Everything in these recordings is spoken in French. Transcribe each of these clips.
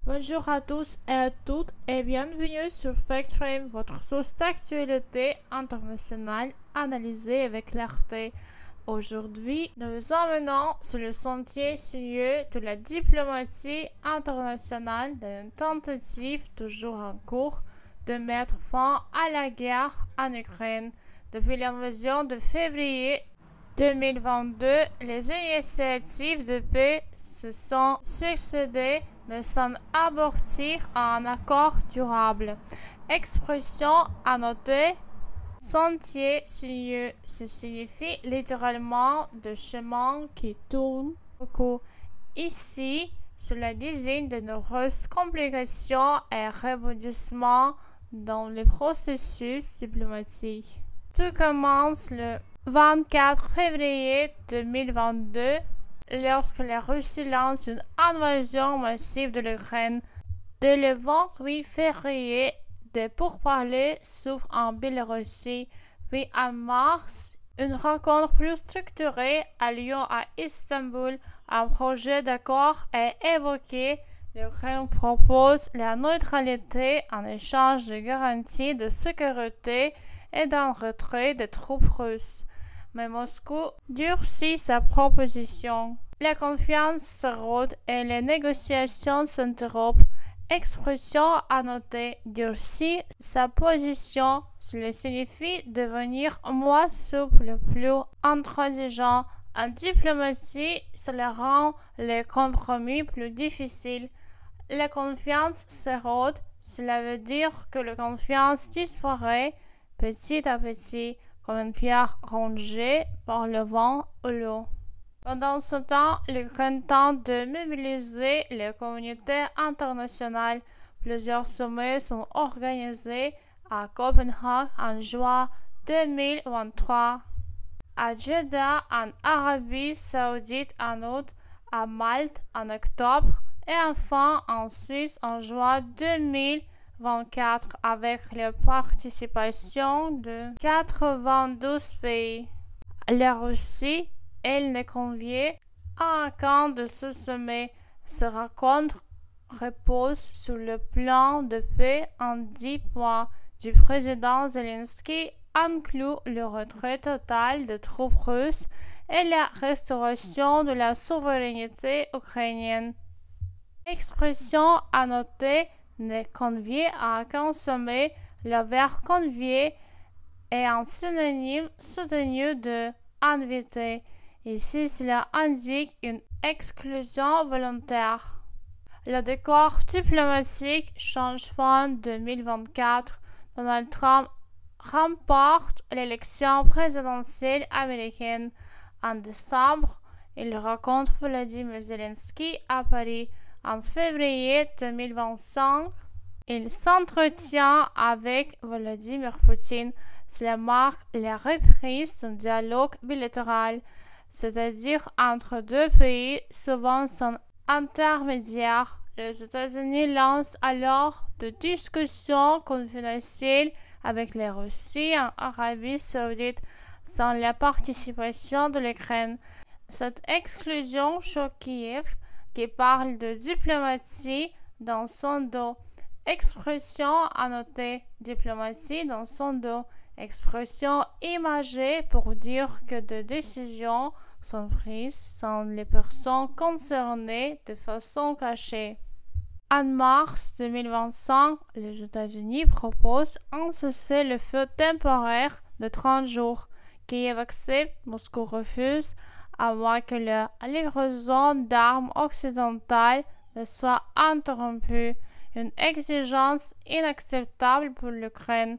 Bonjour à tous et à toutes et bienvenue sur FactFrame, votre source d'actualité internationale analysée avec clarté. Aujourd'hui, nous vous emmenons sur le sentier sinueux de la diplomatie internationale dans une tentative toujours en cours de mettre fin à la guerre en Ukraine. Depuis l'invasion de février 2022, les initiatives de paix se sont succédées mais sans aboutir à un accord durable. Expression à noter, sentier sinueux, ce signifie littéralement de chemin qui tourne beaucoup. Ici, cela désigne de nombreuses complications et rebondissements dans le processus diplomatique. Tout commence le 24 février 2022 lorsque la Russie lance une invasion massive de l'Ukraine. Dès le 28 février, des pourparlers s'ouvrent en Biélorussie, puis en mars, une rencontre plus structurée a lieu à Istanbul. Un projet d'accord est évoqué. L'Ukraine propose la neutralité en échange de garanties de sécurité et d'un retrait des troupes russes. Mais Moscou durcit sa proposition. La confiance s'érode et les négociations s'interrompent. Expression à noter, durcit sa position, cela signifie devenir moins souple, plus intransigeant. En diplomatie, cela rend les compromis plus difficiles. La confiance s'érode, cela veut dire que la confiance disparaît petit à petit, comme une pierre rongée par le vent ou l'eau. Pendant ce temps, l'Ukraine tente de mobiliser les communautés internationales. Plusieurs sommets sont organisés à Copenhague en juin 2023, à Jeddah en Arabie Saoudite en août, à Malte en octobre et enfin en Suisse en juin 2024 avec la participation de 92 pays. La Russie, elle ne convient à aucun de ce sommet. Ces rencontres reposent sur le plan de paix en 10 points du président Zelensky, inclut le retrait total des troupes russes et la restauration de la souveraineté ukrainienne. L'expression à noter ne convient à aucun sommet. Le verbe convient est un synonyme soutenu de invité. Ici, cela indique une exclusion volontaire. Le décor diplomatique change fin 2024. Donald Trump remporte l'élection présidentielle américaine. En décembre, il rencontre Volodymyr Zelensky à Paris. En février 2025, il s'entretient avec Vladimir Poutine. Cela marque la reprise d'un dialogue bilatéral, c'est-à-dire entre deux pays, souvent sans intermédiaire. Les États-Unis lancent alors des discussions confidentielles avec la Russie en Arabie Saoudite sans la participation de l'Ukraine. Cette exclusion choque Kiev, qui parle de diplomatie dans son dos. Expression à noter, diplomatie dans son dos. Expression imagée pour dire que des décisions sont prises sans les personnes concernées de façon cachée. En mars 2025, les États-Unis proposent un cessez-le-feu temporaire de 30 jours. Kiev accepte, Moscou refuse, à moins que la livraison d'armes occidentales ne soit interrompue, une exigence inacceptable pour l'Ukraine.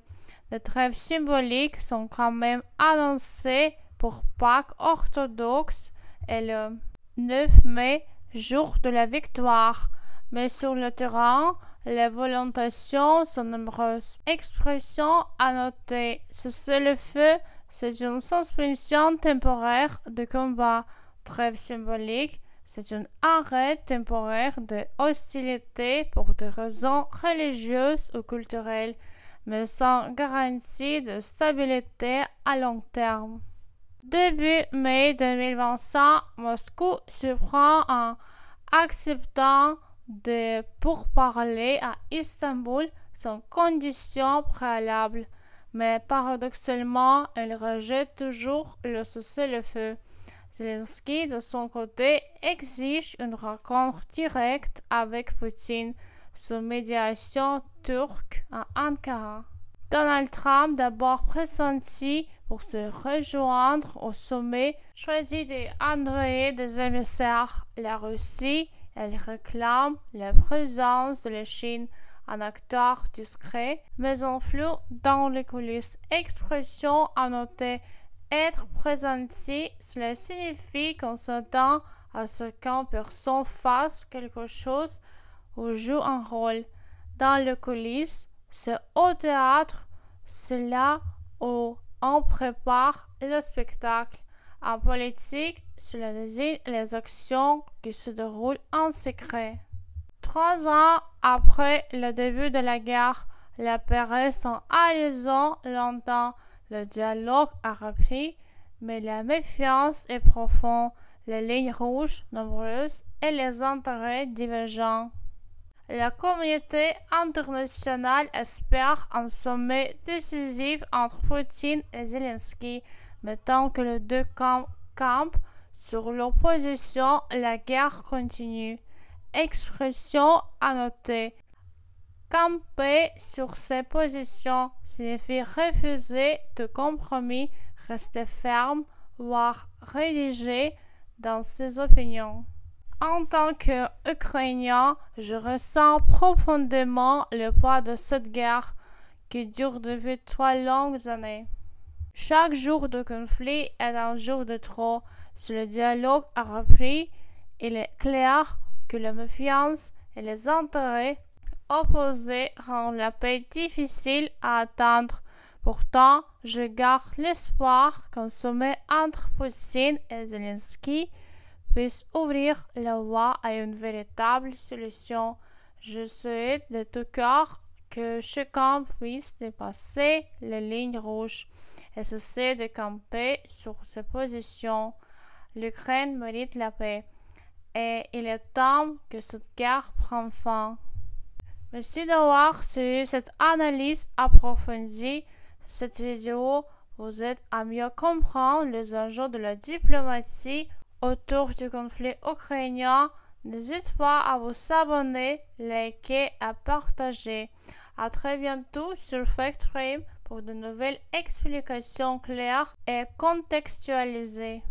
Les trêves symboliques sont quand même annoncées pour Pâques orthodoxe et le 9 mai, jour de la victoire. Mais sur le terrain, les volontations sont nombreuses. Expression à noter, cessez-le-feu, c'est une suspension temporaire de combat. Trêve symbolique, c'est un arrêt temporaire de hostilité pour des raisons religieuses ou culturelles, mais sans garantie de stabilité à long terme. Début mai 2025, Moscou surprend en acceptant de pourparlers à Istanbul sont conditions préalables, mais paradoxalement, il rejette toujours le cessez-le-feu. Zelensky, de son côté, exige une rencontre directe avec Poutine sous médiation turque à Ankara. Donald Trump, d'abord pressenti pour se rejoindre au sommet, choisit d'envoyer des émissaires. La Russie, elle réclame la présence de la Chine, un acteur discret, mais en flou dans les coulisses. Expression à noter. Être pressenti, cela signifie qu'on s'attend à ce qu'une personne fasse quelque chose ou joue un rôle. Dans les coulisses, c'est au théâtre, c'est là où on prépare le spectacle. En politique, cela désigne les actions qui se déroulent en secret. 3 ans après le début de la guerre, la paix reste en alliaison longtemps. Le dialogue a repris, mais la méfiance est profonde, les lignes rouges nombreuses et les intérêts divergents. La communauté internationale espère un sommet décisif entre Poutine et Zelensky, mais tant que les deux campent sur l'opposition, la guerre continue. Expression à noter. Camper sur ses positions signifie refuser de compromis, rester ferme, voire rédiger dans ses opinions. En tant qu'Ukrainien, je ressens profondément le poids de cette guerre qui dure depuis 3 longues années. Chaque jour de conflit est un jour de trop. Si le dialogue a repris, il est clair que la méfiance et les intérêts opposés rendent la paix difficile à atteindre. Pourtant, je garde l'espoir qu'un sommet entre Poutine et Zelensky puisse ouvrir la voie à une véritable solution. Je souhaite de tout cœur que chacun puisse dépasser les lignes rouges et cesser de camper sur ses positions. L'Ukraine mérite la paix et il est temps que cette guerre prenne fin. Merci d'avoir suivi cette analyse approfondie. Cette vidéo vous aide à mieux comprendre les enjeux de la diplomatie autour du conflit ukrainien. N'hésitez pas à vous abonner, liker et partager. À très bientôt sur FactFrame pour de nouvelles explications claires et contextualisées.